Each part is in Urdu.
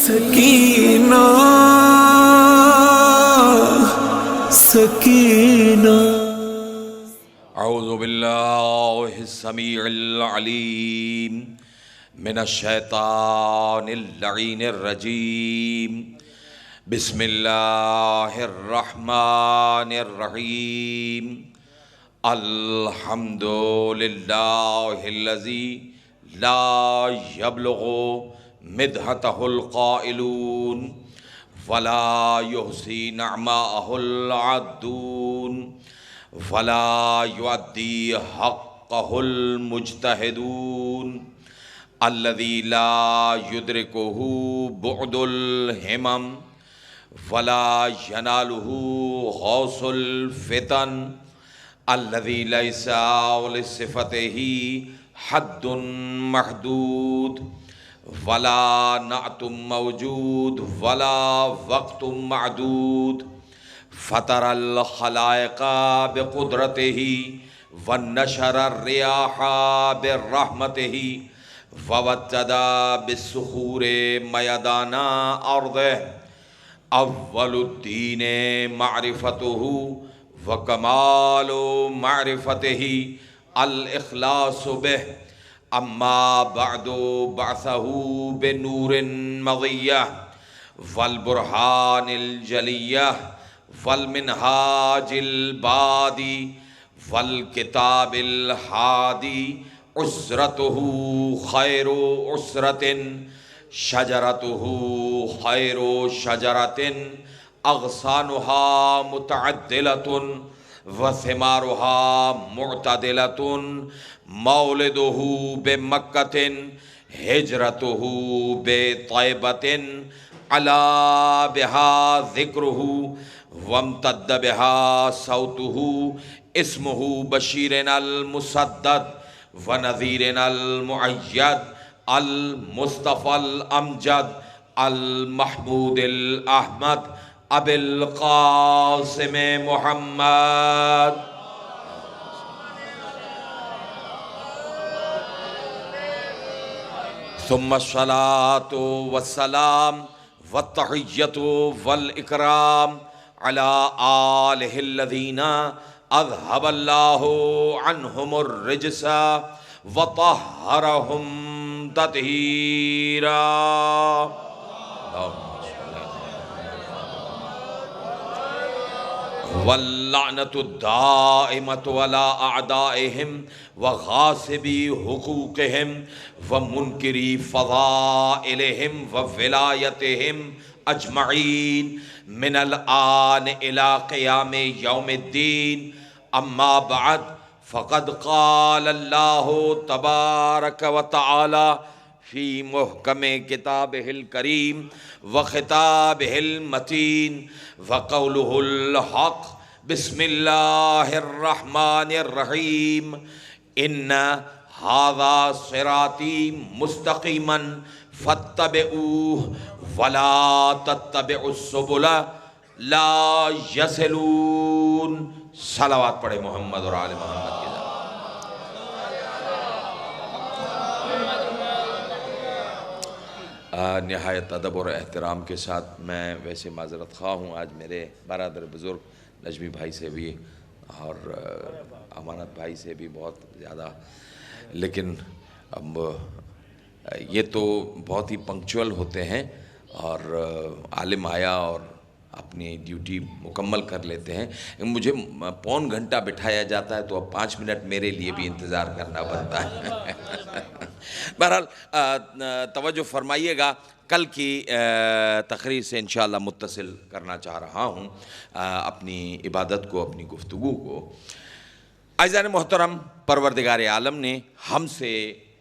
سکینہ سکینہ اعوذ باللہ السمیع العلیم من الشیطان اللعین الرجیم بسم اللہ الرحمن الرحیم الحمد للہ الذی لا یبلغ مدحتہ القائلون ولا یحصی نعماءہ العدون ولا یؤدی حقہ المجتہدون الذی لا یدرکہ بعد الہمم ولا ینالہ غوث الفتن الذی لیس لصفتہ حد محدود ولا نعت موجود ولا وقت معدود فطر الخلائق بقدرته ونشر الرياح برحمته ووجد بالصخور میدان ارضه اول الدین معرفته وکمال معرفته الاخلاص به اما بعد بعثه بنور مضیہ والبرہان الجلیہ والمنہاج البادی والکتاب الحادی عسرته خیر عسرت شجرته خیر شجرت اغصانها متعدلۃ وثمارها معتدلۃ مولدہ بمکۃ ہجرتہ بطیبۃ علا بہا ذکرہ وامتد بہا صوتہ اسمہ بشیر المسدد ونذیر المؤید المصطفى الامجد المحمود الاحمد ابی القاسم محمد ثم الصلاة والسلام والتحیۃ والاکرام علی آلہ الذین اذهب اللہ عنہم الرجس وطہرہم تطہیرا واللعنۃ الدائمۃ علی اعدائہم وغاصبی حقوقہم ومنکری فضائلہم وولایتہم اجمعین من الآن الی قیام یوم الدین اما بعد فقد قال اللہ تبارک وتعالی فی محکم کتابہ الکریم وخطابہ المتین وقولہ الحق بسم اللہ الرحمن الرحیم ان ھذا صراطی مستقیما فاتبعوہ ولا تتبعوا السبل لا یصلون صلوات پڑھے محمد اور آل محمد کے ذات۔ نہایت ادب اور احترام کے ساتھ میں ویسے معذرت خواہ ہوں، آج میرے برادر بزرگ نجمی بھائی سے بھی اور امانت بھائی سے بھی بہت زیادہ، لیکن اب یہ تو بہت ہی پنکچول ہوتے ہیں اور عالم آیا اور اپنی ڈیوٹی مکمل کر لیتے ہیں، مجھے پون گھنٹہ بٹھایا جاتا ہے تو اب 5 منٹ میرے لیے بھی انتظار کرنا بنتا ہے۔ بہرحال توجہ فرمائیے گا، کل کی تقریر سے انشاءاللہ متصل کرنا چاہ رہا ہوں اپنی عبادت کو، اپنی گفتگو کو۔ عزیزان محترم، پروردگار عالم نے ہم سے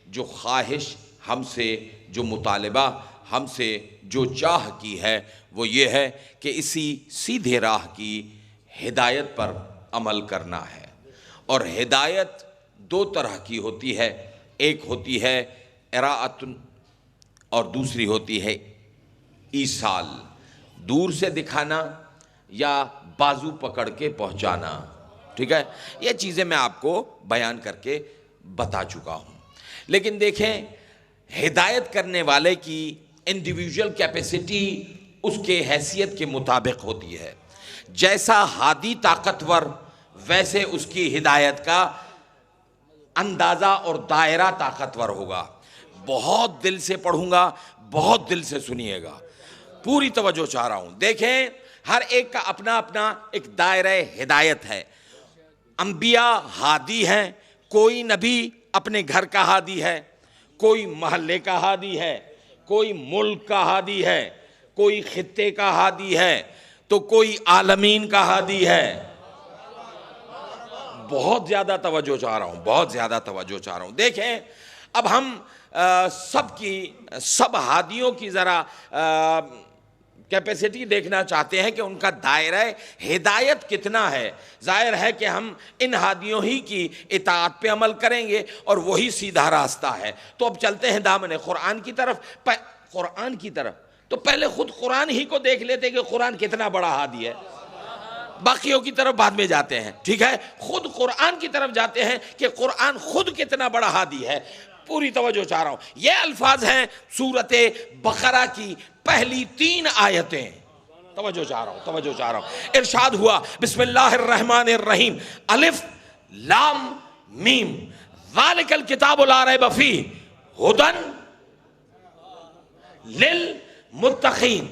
جو خواہش، ہم سے جو مطالبہ، ہم سے جو چاہ کی ہے وہ یہ ہے کہ اسی سیدھے راہ کی ہدایت پر عمل کرنا ہے، اور ہدایت 2 طرح کی ہوتی ہے، ایک ہوتی ہے اراءۃ اور دوسری ہوتی ہے ایصال، دور سے دکھانا یا بازو پکڑ کے پہنچانا، ٹھیک ہے؟ یہ چیزیں میں آپ کو بیان کر کے بتا چکا ہوں، لیکن دیکھیں ہدایت کرنے والے کی انڈیویجول کیپیسٹی اس کے حیثیت کے مطابق ہوتی ہے. جیسا ہادی طاقتور ویسے اس کی ہدایت کا اندازہ اور دائرہ طاقتور ہوگا. بہت دل سے پڑھوں گا, بہت دل سے سنیے گا, پوری توجہ چاہ رہا ہوں. دیکھیں ہر ایک کا اپنا اپنا ایک دائرہ ہدایت ہے. انبیاء ہادی ہیں, کوئی نبی اپنے گھر کا ہادی ہے, کوئی محلے کا ہادی ہے, کوئی ملک کا ہادی ہے, کوئی خطے کا ہادی ہے, تو کوئی عالمین کا ہادی ہے. بہت زیادہ توجہ چاہ رہا ہوں, بہت زیادہ توجہ چاہ رہا ہوں. دیکھیں اب ہم سب ہادیوں کی ذرا کیپیسٹی دیکھنا چاہتے ہیں کہ ان کا دائرہ ہدایت کتنا ہے. ظاہر ہے کہ ہم ان ہادیوں ہی کی اطاعت پہ عمل کریں گے اور وہی سیدھا راستہ ہے. تو اب چلتے ہیں دامن قرآن کی طرف. قرآن کی طرف تو پہلے خود قرآن ہی کو دیکھ لیتے کہ قرآن کتنا بڑا ہادی ہے, باقیوں کی طرف بعد میں جاتے ہیں. ٹھیک ہے, خود قرآن کی طرف جاتے ہیں کہ قرآن خود کتنا بڑا ہادی ہے. پوری توجہ چاہ رہا ہوں. یہ الفاظ ہیں سورۃ بقرہ کی پہلی 3 آیتیں. توجہ چاہ رہا ہوں. ارشاد ہوا بسم اللہ الرحمن الرحیم الف لام میم ذالک الکتاب لا ریب فیہ ھدی للمتقین.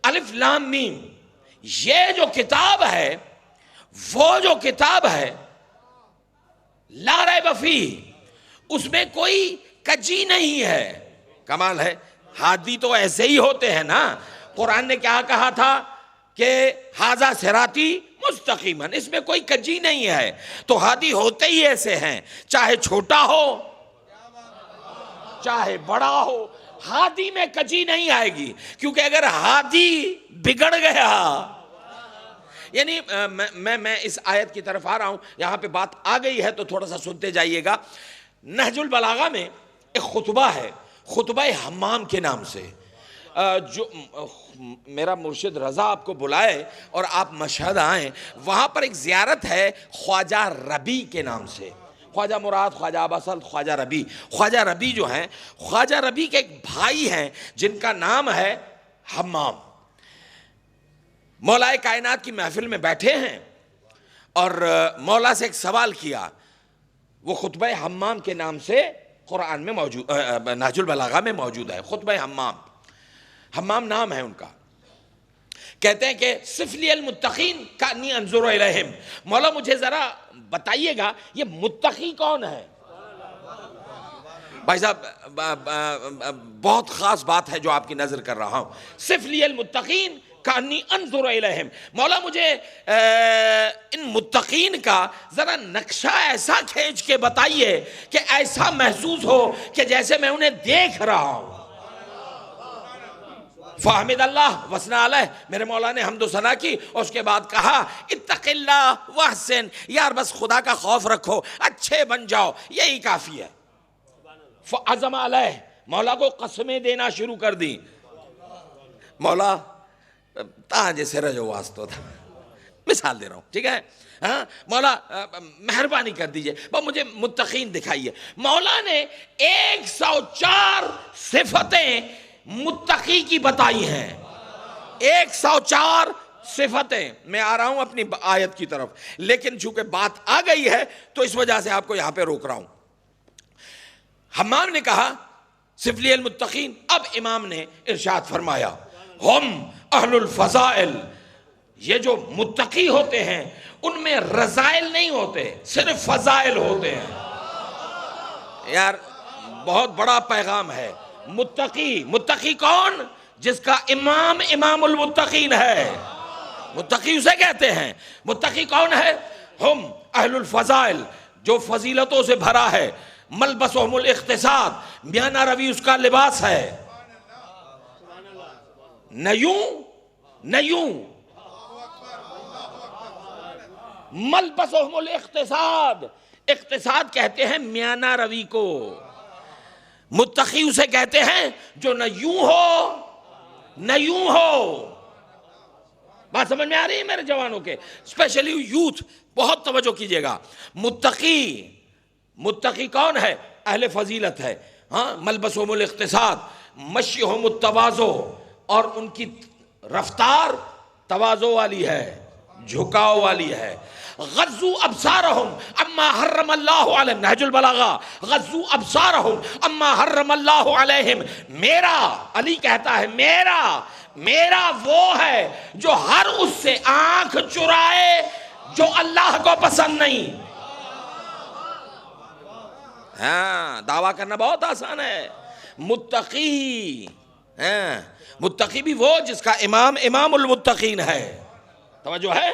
الف لام میم, یہ جو کتاب ہے وہ جو کتاب ہے لا ریب فیہ, اس میں کوئی کجی نہیں ہے. کمال ہے, ہادی تو ایسے ہی ہوتے ہیں نا. قرآن نے کیا کہا تھا کہ ھذا صراطی مستقیما, اس میں کوئی کجی نہیں ہے. تو ہادی ہوتے ہی ایسے ہیں, چاہے چھوٹا ہو چاہے بڑا ہو, ہادی میں کجی نہیں آئے گی. کیونکہ اگر ہادی بگڑ گیا, یعنی میں اس آیت کی طرف آ رہا ہوں, یہاں پہ بات آ گئی ہے تو تھوڑا سا سنتے جائیے گا. نہج البلاغہ میں ایک خطبہ ہے, خطبہ حمام کے نام سے. جو میرا مرشد رضا آپ کو بلائے اور آپ مشہد آئیں, وہاں پر ایک زیارت ہے خواجہ ربیع کے نام سے. خواجہ مراد, خواجہ اباسل, خواجہ ربیع. خواجہ ربیع جو ہیں, خواجہ ربیع کے ایک بھائی ہیں جن کا نام ہے حمام. مولا کائنات کی محفل میں بیٹھے ہیں اور مولا سے ایک سوال کیا. وہ خطبہ حمام کے نام سے قرآن میں موجود, نہج البلاغہ میں موجود ہے. خطبہ حمام, حمام نام ہے ان کا. کہتے ہیں کہ صف لی المتقین کانی انظر الیہم. مولا مجھے ذرا بتائیے گا یہ متقی کون ہے. بھائی صاحب بہت خاص بات ہے جو آپ کی نظر کر رہا ہوں. صف لی المتقین کانی انظر الیہم. مولا مجھے ان متقین کا ذرا نقشہ ایسا کھینچ کے بتائیے کہ ایسا محسوس ہو کہ جیسے میں انہیں دیکھ رہا ہوں. فحمد اللہ وثنا علیہ, میرے مولا نے حمد و ثنا کی اور اس کے بعد کہا اتق اللہ واحسن, یار بس خدا کا خوف رکھو, اچھے بن جاؤ, یہی کافی ہے. فعزم علیہ, مولا کو قسمیں دینا شروع کر دی. مولا تاں جیسے رجو واسطو تھا, مثال دے رہا ہوں, ٹھیک ہے. ہاں مولا مہربانی کر دیجئے, مجھے متقین دکھائیے. مولا نے 104 صفتیں متقی کی بتائی ہیں. 104 صفتیں. میں آ رہا ہوں اپنی آیت کی طرف, لیکن چونکہ بات آ گئی ہے تو اس وجہ سے آپ کو یہاں پہ روک رہا ہوں. حمام نے کہا صف لی المتقین. اب امام نے ارشاد فرمایا ہم اہل الفضائل, یہ جو متقی ہوتے ہیں ان میں رضائل نہیں ہوتے, صرف فضائل ہوتے ہیں. یار بہت بڑا پیغام ہے. متقی کون؟ جس کا امام المتقین ہے, متقی اسے کہتے ہیں. متقی کون ہے؟ ہم اہل الفضائل, جو فضیلتوں سے بھرا ہے. ملبسہم الاقتصاد, میانہ روی اس کا لباس ہے. نہ یوں ملبسہم الاقتصاد, اقتصاد کہتے ہیں میانہ روی کو. متقی اسے کہتے ہیں جو نہ یوں ہو. بات سمجھ میں آ رہی ہے میرے جوانوں کے, اسپیشلی یوتھ, بہت توجہ کیجئے گا. متقی کون ہے؟ اہل فضیلت ہے. ہاں ملبسہم الاقتصاد, مشیہم التواضع، اور ان کی رفتار تواضع والی ہے، جھکاؤ والی ہے. غضوا ابصارہم اما حرم اللہ علیہم، نہج البلاغہ، غضوا ابصارہم اما حرم اللہ علیہم. میرا، علی کہتا ہے میرا وہ ہے جو ہر اس سے آنکھ چرائے جو اللہ کو پسند نہیں. ہاں، دعویٰ کرنا بہت آسان ہے. متقی، متقی بھی وہ جس کا امام المتقین ہے. توجہ ہے.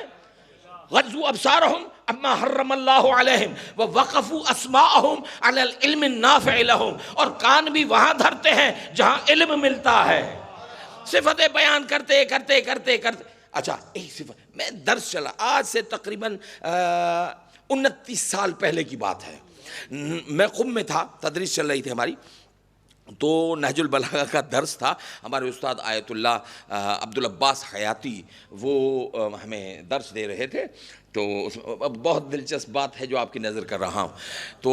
غضوا ابصارہم اما حرم اللہ علیہم ووقفوا اسماءہم علی العلم النافع لہم، اور کان بھی وہاں دھرتے ہیں جہاں علم ملتا ہے. صفتیں بیان کرتے کرتے کرتے کرتے. اچھا، ایک صفت، میں درس چلا آج سے تقریباً 29 سال پہلے کی بات ہے. میں قم میں تھا، تدریس چل رہی تھی ہماری، تو نہج البلاغہ کا درس تھا. ہمارے استاد آیت اللہ عبدالعباس حیاتی وہ ہمیں درس دے رہے تھے. تو بہت دلچسپ بات ہے جو آپ کی نظر کر رہا ہوں. تو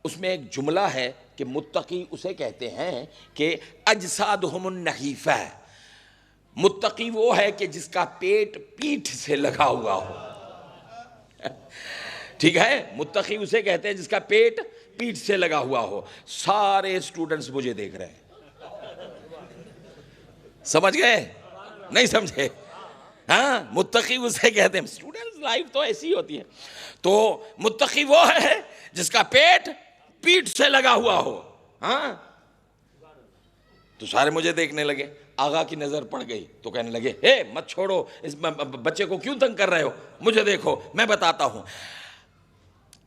اس میں ایک جملہ ہے کہ متقی اسے کہتے ہیں کہ اجسادہم النحیفہ. متقی وہ ہے کہ جس کا پیٹ پیٹھ سے لگا ہوا ہو. ٹھیک ہے، متقی اسے کہتے ہیں جس کا پیٹ پیٹھ سے لگا ہوا ہو. سارے اسٹوڈنٹس مجھے دیکھ رہے ہیں. سمجھ گئے؟ نہیں سمجھے؟ ہاں، متقی اسے کہتے ہیں. اسٹوڈنٹس لائف تو ایسی ہوتی ہے. تو متقی وہ ہے جس کا پیٹ پیٹھ سے لگا ہوا ہو. ہاں، تو سارے مجھے دیکھنے لگے. آغا کی نظر پڑ گئی تو کہنے لگے اے مت چھوڑو اس بچے کو، کیوں تنگ کر رہے ہو، مجھے دیکھو میں بتاتا ہوں.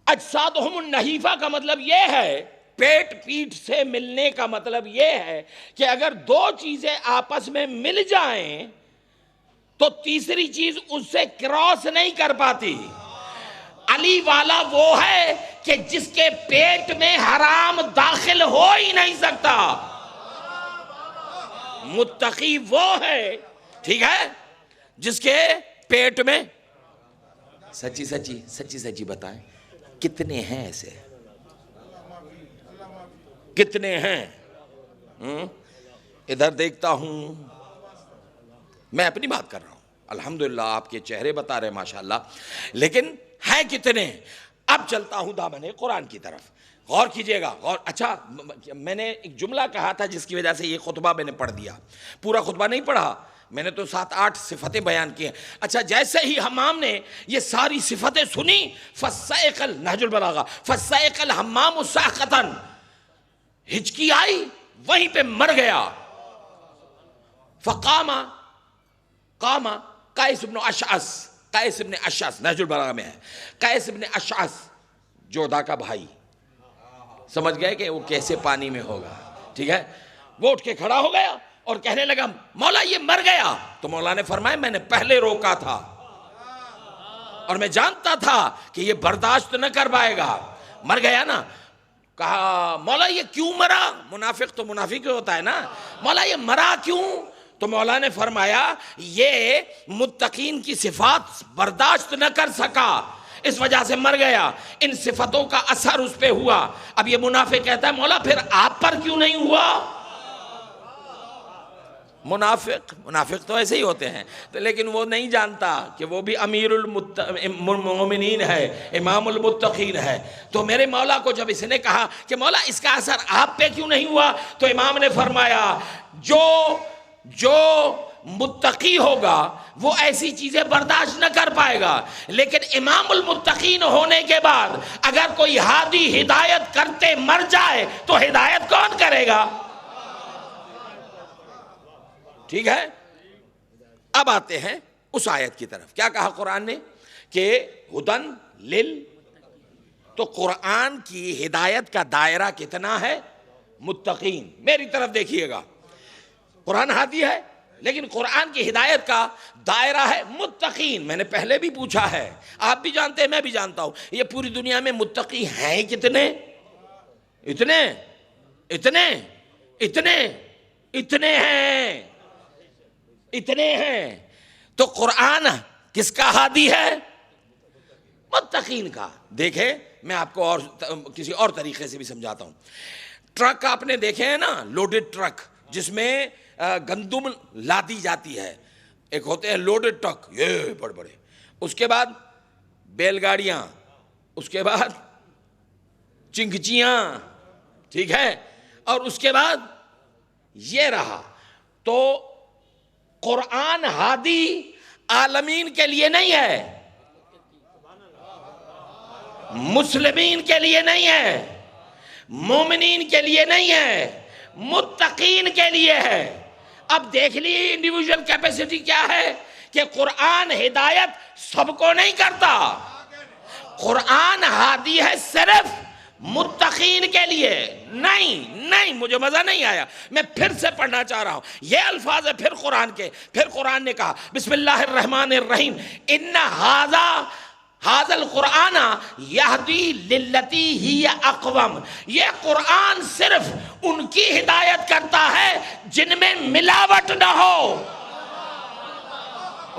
اجسادہم النحیفہ کا مطلب یہ ہے، پیٹ پیٹھ سے ملنے کا مطلب یہ ہے کہ اگر دو چیزیں آپس میں مل جائیں تو تیسری چیز اس سے کراس نہیں کر پاتی. علی والا وہ ہے کہ جس کے پیٹ میں حرام داخل ہو ہی نہیں سکتا. متقی وہ ہے، ٹھیک ہے، جس کے پیٹ میں، سچی بتائیں کتنے ہیں ایسے؟ کتنے ہیں؟ ادھر دیکھتا ہوں، میں اپنی بات کر رہا ہوں، الحمدللہ آپ کے چہرے بتا رہے ماشاءاللہ، لیکن ہیں کتنے؟ اب چلتا ہوں دامن قرآن کی طرف. غور کیجئے گا، غور. اچھا، میں نے ایک جملہ کہا تھا جس کی وجہ سے یہ خطبہ میں نے پڑھ دیا. پورا خطبہ نہیں پڑھا میں نے، تو 7-8 صفتیں بیان کی ہیں. اچھا، جیسے ہی حمام نے یہ ساری صفتیں سنی، فَسَّائِقَ نہج البلاغہ، فَسَّائِقَ الْحَمَّامُ سَاقَطًا، ہچکی آئی وہیں پہ مر گیا. فقام قیس بن اشعث، نہج البلاغہ میں ہے، قیس بن اشعث جودا کا بھائی. سمجھ گئے کہ وہ کیسے پانی میں ہوگا. ٹھیک ہے، وہ اٹھ کے کھڑا ہو گیا اور کہنے لگا مولا یہ مر گیا. تو مولا نے فرمایا میں نے پہلے روکا تھا اور میں جانتا تھا کہ یہ برداشت نہ کر پائے گا. مر گیا نا. کہا مولا یہ کیوں مرا؟ منافق تو منافق ہوتا ہے نا. مولا یہ مرا کیوں؟ تو مولا نے فرمایا یہ متقین کی صفات برداشت نہ کر سکا، اس وجہ سے مر گیا. ان صفتوں کا اثر اس پہ ہوا. اب یہ منافق کہتا ہے مولا پھر آپ پر کیوں نہیں ہوا؟ منافق تو ایسے ہی ہوتے ہیں. تو لیکن وہ نہیں جانتا کہ وہ بھی امیر المومنین ہے، امام المتقین ہے. تو میرے مولا کو جب اس نے کہا کہ مولا اس کا اثر آپ پہ کیوں نہیں ہوا، تو امام نے فرمایا جو متقی ہوگا وہ ایسی چیزیں برداشت نہ کر پائے گا، لیکن امام المتقین ہونے کے بعد اگر کوئی ہادی ہدایت کرتے مر جائے تو ہدایت کون کرے گا؟ ٹھیک ہے. اب آتے ہیں اس آیت کی طرف. کیا کہا قرآن نے کہ ہدن تو قرآن کی ہدایت کا دائرہ کتنا ہے؟ متقین. میری طرف دیکھیے گا، قرآن ہادی ہے لیکن قرآن کی ہدایت کا دائرہ ہے متقین. میں نے پہلے بھی پوچھا ہے، آپ بھی جانتے ہیں میں بھی جانتا ہوں، یہ پوری دنیا میں متقی ہیں کتنے؟ اتنے ہیں. تو قرآن کس کا ہادی ہے؟ متقین کا. دیکھیں میں آپ کو اور کسی اور طریقے سے بھی سمجھاتا ہوں. ٹرک آپ نے دیکھے ہیں نا، لوڈڈ ٹرک جس میں گندم لادی جاتی ہے، ایک ہوتے ہیں لوڈڈ ٹرک یہ بڑے بڑے، اس کے بعد بیل گاڑیاں، اس کے بعد چنگچیاں، ٹھیک ہے، اور اس کے بعد یہ رہا. تو قرآن ہادی عالمین کے لیے نہیں ہے، مسلمین کے لیے نہیں ہے، مومنین کے لیے نہیں ہے، متقین کے لیے ہے. اب دیکھ لیے انڈیویجول کیپیسٹی کیا ہے کہ قرآن ہدایت سب کو نہیں کرتا، قرآن ہادی ہے صرف متقین کے لیے. نہیں مجھے مزہ نہیں آیا، میں پھر سے پڑھنا چاہ رہا ہوں. یہ الفاظ ہے پھر قرآن کے. پھر قرآن نے کہا بسم اللہ الرحمن الرحیم ان ھذا القرآن یہدی للتی ہی اقوم. یہ قرآن صرف ان کی ہدایت کرتا ہے جن میں ملاوٹ نہ ہو.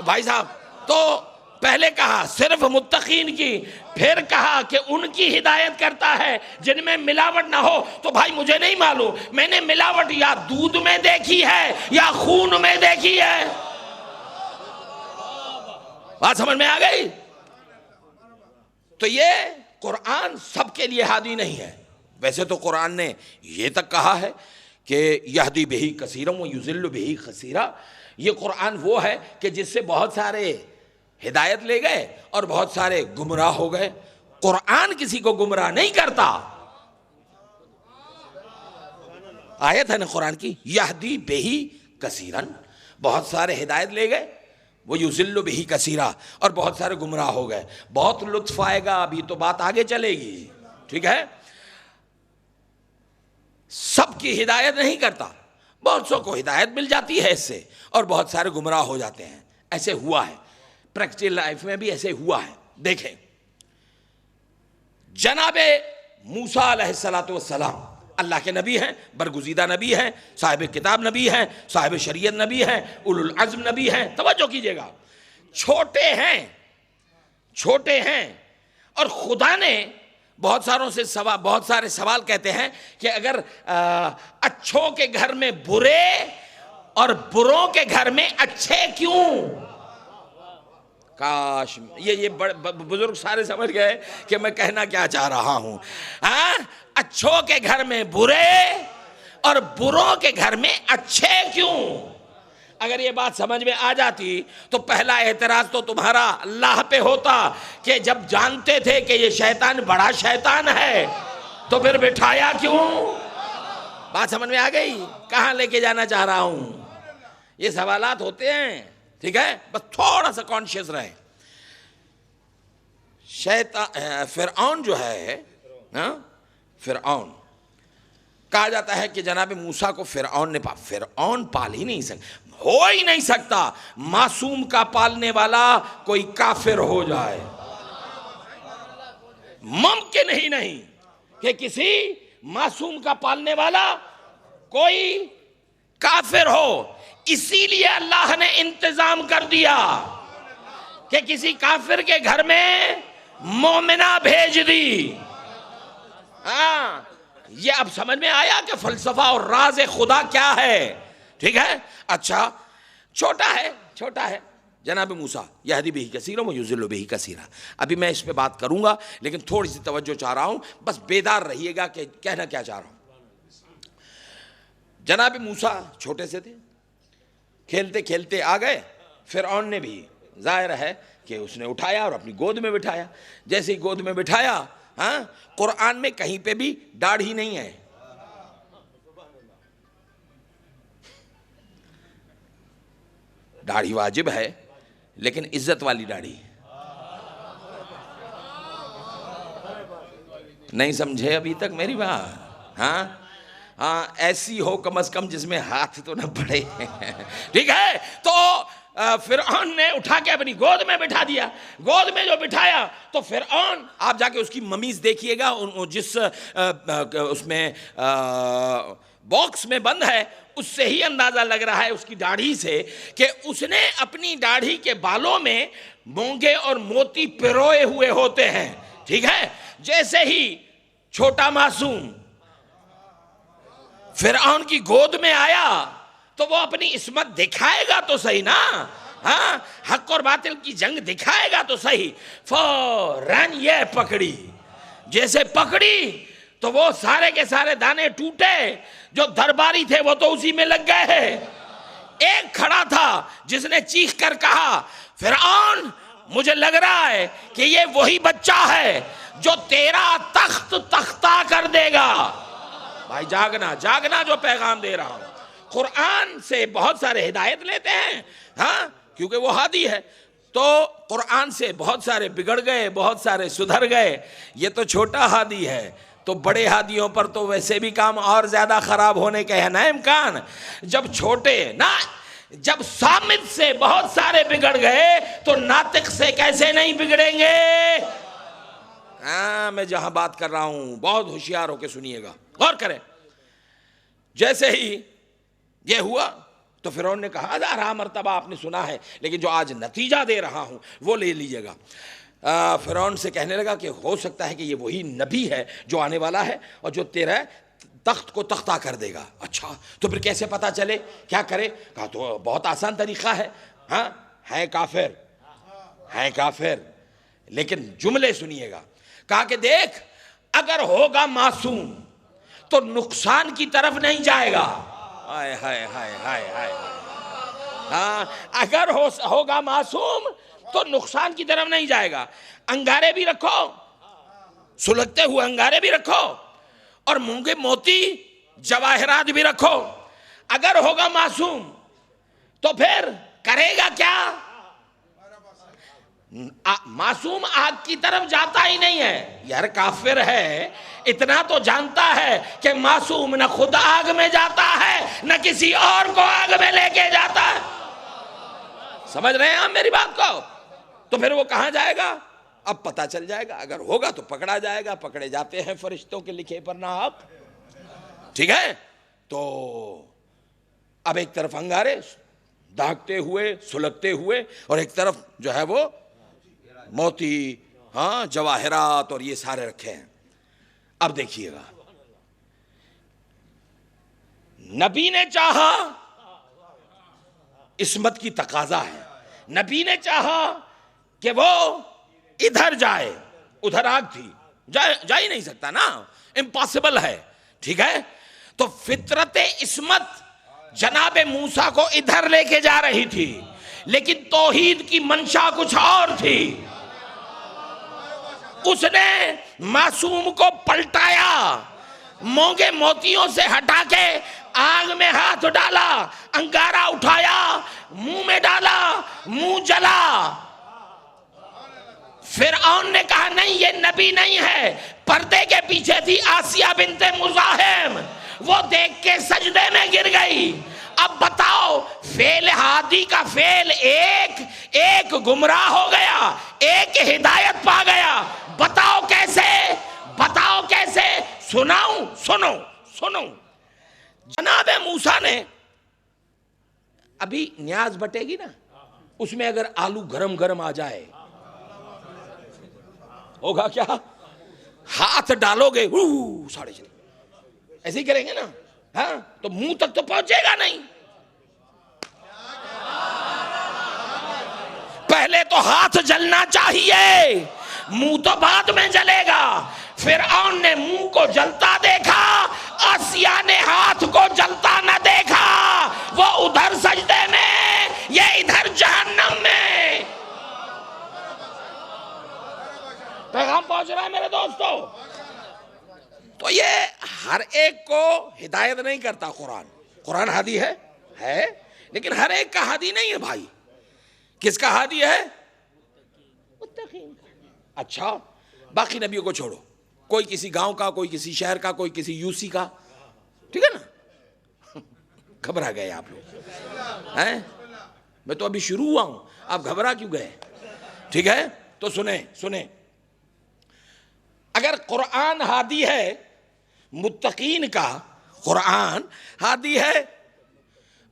بھائی صاحب، تو پہلے کہا صرف متقین کی، پھر کہا کہ ان کی ہدایت کرتا ہے جن میں ملاوٹ نہ ہو. تو بھائی مجھے نہیں معلوم میں نے ملاوٹ یا دودھ میں دیکھی ہے یا خون میں دیکھی ہے. بات سمجھ میں آ گئی؟ تو یہ قرآن سب کے لیے ہادی نہیں ہے. ویسے تو قرآن نے یہ تک کہا ہے کہ یہدی بہی کثیرا ویضل بہی کثیرا. یہ قرآن وہ ہے کہ جس سے بہت سارے ہدایت لے گئے اور بہت سارے گمراہ ہو گئے. قرآن کسی کو گمراہ نہیں کرتا. آیت ہے نا قرآن کی، یہدی بہی کثیرن، بہت سارے ہدایت لے گئے، وہ یضل بہی کثیرا، اور بہت سارے گمراہ ہو گئے. بہت لطف آئے گا، ابھی تو بات آگے چلے گی، ٹھیک ہے. سب کی ہدایت نہیں کرتا، بہت سو کو ہدایت مل جاتی ہے اس سے، اور بہت سارے گمراہ ہو جاتے ہیں. ایسے ہوا ہے پریکٹیکل لائف میں بھی، ایسے ہوا ہے. دیکھیں جناب موسیٰ علیہ السلام اللہ کے نبی ہیں، برگزیدہ نبی ہیں، صاحب کتاب نبی ہیں، صاحب شریعت نبی ہیں، اولو العزم نبی ہیں. توجہ کیجئے گا، چھوٹے ہیں اور خدا نے بہت سارے سوال کہتے ہیں کہ اگر اچھوں کے گھر میں برے اور بروں کے گھر میں اچھے کیوں؟ کاش یہ بزرگ سارے سمجھ گئے کہ میں کہنا کیا چاہ رہا ہوں. اچھوں کے گھر میں برے اور بروں کے گھر میں اچھے کیوں؟ اگر یہ بات سمجھ میں آ جاتی تو پہلا اعتراض تو تمہارا اللہ پہ ہوتا کہ جب جانتے تھے کہ یہ شیطان بڑا شیطان ہے تو پھر بٹھایا کیوں؟ بات سمجھ میں آ گئی کہاں لے کے جانا چاہ رہا ہوں؟ یہ سوالات ہوتے ہیں، ٹھیک ہے، بس تھوڑا سا کانشیس رہیں. فرعون جو ہے، فرعون کہا جاتا ہے کہ جناب موسیٰ کو فرعون نے فرعون پال ہی نہیں سکتا، ہو ہی نہیں سکتا معصوم کا پالنے والا کوئی کافر ہو جائے. ممکن ہی نہیں کہ کسی معصوم کا پالنے والا کوئی کافر ہو. اسی لیے اللہ نے انتظام کر دیا کہ کسی کافر کے گھر میں مومنہ بھیج دی. یہ اب سمجھ میں آیا کہ فلسفہ اور راز خدا کیا ہے، ٹھیک ہے. اچھا چھوٹا ہے جناب موسیٰ، یہدی بہی کثیرا ویضل بہی کثیرا. ابھی میں اس پہ بات کروں گا لیکن تھوڑی سی توجہ چاہ رہا ہوں، بس بیدار رہیے گا کہ کہنا کیا چاہ رہا ہوں. جناب موسیٰ چھوٹے سے تھے، کھیلتے کھیلتے آ گئے. فرعون نے بھی ظاہر ہے کہ اس نے اٹھایا اور اپنی گود میں بٹھایا. جیسے ہی گود میں بٹھایا، قرآن میں کہیں پہ بھی داڑھی نہیں ہے. داڑھی واجب ہے لیکن عزت والی داڑھی. نہیں سمجھے ابھی تک میری بات؟ ایسی ہو کم از کم جس میں ہاتھ تو نہ پڑے. ٹھیک ہے، تو فرعون نے اٹھا کے اپنی گود میں بٹھا دیا. گود میں جو بٹھایا تو فرعون، آپ جا کے اس کی ممیز دیکھیے گا، جس اس میں باکس میں بند ہے، اس سے ہی اندازہ لگ رہا ہے اس کی داڑھی سے کہ اس نے اپنی داڑھی کے بالوں میں مونگے اور موتی پروئے ہوئے ہوتے ہیں. ٹھیک ہے، جیسے ہی چھوٹا معصوم فرعون کی گود میں آیا تو وہ اپنی عصمت دکھائے گا تو صحیح نا، ہاں حق اور باطل کی جنگ دکھائے گا تو صحیح. فوراً یہ پکڑی، جیسے پکڑی تو وہ سارے کے سارے دانے ٹوٹے. جو درباری تھے وہ تو اسی میں لگ گئے. ایک کھڑا تھا جس نے چیخ کر کہا فرعون مجھے لگ رہا ہے کہ یہ وہی بچہ ہے جو تیرا تخت تختہ کر دے گا. بھائی جاگنا جاگنا، جو پیغام دے رہا ہوں. قرآن سے بہت سارے ہدایت لیتے ہیں، ہاں کیونکہ وہ ہادی ہے. تو قرآن سے بہت سارے بگڑ گئے، بہت سارے سدھر گئے. یہ تو چھوٹا ہادی ہے، تو بڑے ہادیوں پر تو ویسے بھی کام اور زیادہ خراب ہونے کے ہے نا امکان. جب چھوٹے نا، جب صامت سے بہت سارے بگڑ گئے تو ناطق سے کیسے نہیں بگڑیں گے؟ ہاں میں جہاں بات کر رہا ہوں بہت ہوشیار ہو کے سنیے گا، غور کریں. جیسے ہی یہ ہوا تو فرعون نے کہا 1000 مرتبہ آپ نے سنا ہے، لیکن جو آج نتیجہ دے رہا ہوں وہ لے لیجئے گا. فرعون سے کہنے لگا کہ ہو سکتا ہے کہ یہ وہی نبی ہے جو آنے والا ہے اور جو تیرا تخت کو تختہ کر دے گا. اچھا تو پھر کیسے پتا چلے، کیا کرے؟ کہا تو بہت آسان طریقہ ہے. ہاں ہے کافر، ہے کافر، لیکن جملے سنیے گا. کہا کہ دیکھ اگر ہوگا معصوم تو نقصان کی طرف نہیں جائے گا. ہائے ہائے ہائے ہائے ہائے. ہاں اگر ہوگا معصوم تو نقصان کی طرف نہیں جائے گا. انگارے بھی رکھو، سلگتے ہوئے انگارے بھی رکھو، اور مونگے موتی جواہرات بھی رکھو. اگر ہوگا معصوم تو پھر کرے گا کیا؟ معصوم آگ کی طرف جاتا ہی نہیں ہے. یار کافر ہے، اتنا تو جانتا ہے کہ معصوم نہ خود آگ میں جاتا ہے نہ کسی اور کو آگ میں لے کے جاتا ہے. سمجھ رہے ہیں آپ میری بات کو؟ تو پھر وہ کہاں جائے گا؟ اب پتہ چل جائے گا. اگر ہوگا تو پکڑا جائے گا. پکڑے جاتے ہیں فرشتوں کے لکھے پر ناحق. ٹھیک ہے. تو اب ایک طرف انگارے داغتے ہوئے سلگتے ہوئے، اور ایک طرف جو ہے وہ موتی، ہاں جواہرات اور یہ سارے رکھے ہیں. اب دیکھیے گا، نبی نے چاہا، عصمت کی تقاضا ہے، نبی نے چاہا کہ وہ ادھر جائے، ادھر آگ تھی، جا ہی نہیں سکتا نا، امپاسبل ہے. ٹھیک ہے. تو فطرت عصمت جناب موسیٰ کو ادھر لے کے جا رہی تھی، لیکن توحید کی منشا کچھ اور تھی. اس نے معصوم کو پلٹایا، مونگے موتیوں سے ہٹا کے آگ میں ہاتھ ڈالا، انگارہ اٹھایا، منہ میں ڈالا، منہ جلا. فرعون نے کہا نہیں یہ نبی نہیں ہے. پردے کے پیچھے تھی آسیہ بنت مزاحم، وہ دیکھ کے سجدے میں گر گئی. اب بتاؤ، فعل ہادی کا فعل ایک گمراہ ہو گیا، ایک ہدایت پا گیا. بتاؤ کیسے، بتاؤ کیسے؟ سناؤں؟ سنو. جناب موسیٰ نے، ابھی نیاز بٹے گی نا، اس میں اگر آلو گرم گرم آ جائے ہوگا کیا؟ ہاتھ ڈالو گے ساڑھے چلے، ایسے ہی کریں گے نا. ہاں تو منہ تک تو پہنچے گا نہیں. پہلے تو ہاتھ جلنا چاہیے، منہ تو بعد میں جلے گا. فرعون نے منہ کو جلتا دیکھا، آسیہ نے ہاتھ کو جلتا نہ دیکھا. وہ ادھر سجدے میں، یہ ادھر جہنم میں. پیغام پہنچ رہا ہے میرے دوستو؟ تو یہ ہر ایک کو ہدایت نہیں کرتا قرآن. قرآن ہادی ہے، لیکن ہر ایک کا ہادی نہیں ہے بھائی. کس کا ہادی ہے؟ متقین کا. اچھا باقی نبیوں کو چھوڑو، کوئی کسی گاؤں کا، کوئی کسی شہر کا، کوئی کسی یو سی کا. ٹھیک ہے نا؟ گھبرا گئے آپ لوگ ہیں؟ میں تو ابھی شروع ہوا ہوں، آپ گھبرا کیوں گئے؟ ٹھیک ہے. تو سنیں، اگر قرآن ہادی ہے متقین کا، قرآن ہادی ہے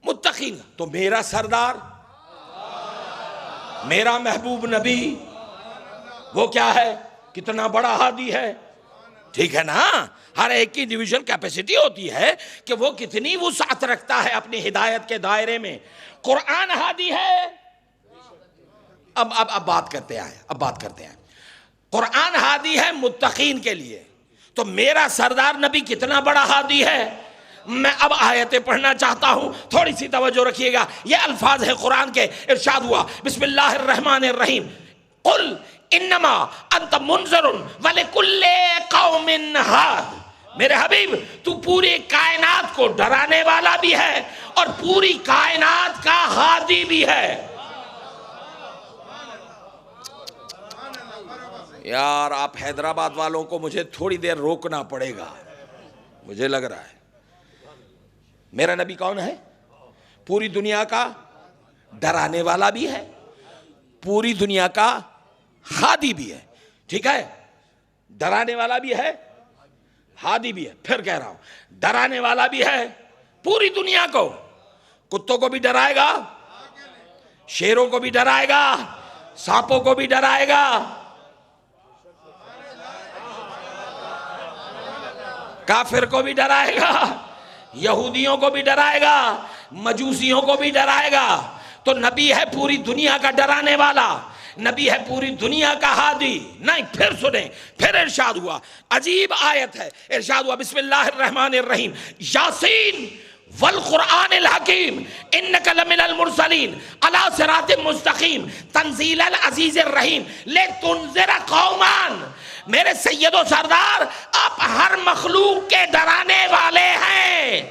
متقین کا، تو میرا سردار، میرا محبوب نبی وہ کیا ہے؟ کتنا بڑا ہادی ہے. ٹھیک ہے نا؟ ہر ایک کی انڈیویجول کیپیسٹی ہوتی ہے کہ وہ کتنی وسعت رکھتا ہے اپنی ہدایت کے دائرے میں. قرآن ہادی ہے. اب بات کرتے ہیں. قرآن ہادی ہے متقین کے لیے، تو میرا سردار نبی کتنا بڑا ہادی ہے. میں اب آیتیں پڑھنا چاہتا ہوں، تھوڑی سی توجہ رکھیے گا. یہ الفاظ ہیں قرآن کے. ارشاد ہوا بسم اللہ الرحمن الرحیم، قل انما انت منذر ولکل قوم ہاد. میرے حبیب تو پوری کائنات کو ڈرانے والا بھی ہے اور پوری کائنات کا ہادی بھی ہے. یار آپ حیدرآباد والوں کو مجھے تھوڑی دیر روکنا پڑے گا، مجھے لگ رہا ہے. میرا نبی کون ہے؟ پوری دنیا کا ڈرانے والا بھی ہے، پوری دنیا کا ہادی بھی ہے. ٹھیک ہے، ڈرانے والا بھی ہے، ہادی بھی ہے. پھر کہہ رہا ہوں، ڈرانے والا بھی ہے پوری دنیا کو. کتوں کو بھی ڈرائے گا، شیروں کو بھی ڈرائے گا، سانپوں کو بھی ڈرائے گا، کافر کو بھی ڈرائے گا، یہودیوں کو بھی ڈرائے گا، مجوسیوں کو بھی ڈرائے گا. تو نبی ہے پوری دنیا کا ڈرانے والا، نبی ہے پوری دنیا کا ہادی. نہیں، پھر سنیں، پھر ارشاد ہوا، عجیب آیت ہے. ارشاد ہوا بسم اللہ الرحمن الرحیم، یاسین والقرآن الحکیم انک لمن المرسلین علی صراط مستقیم تنزیل العزیز الرحیم لتنذر قومان. میرے سید و سردار، آپ ہر مخلوق کے ڈرانے والے ہیں.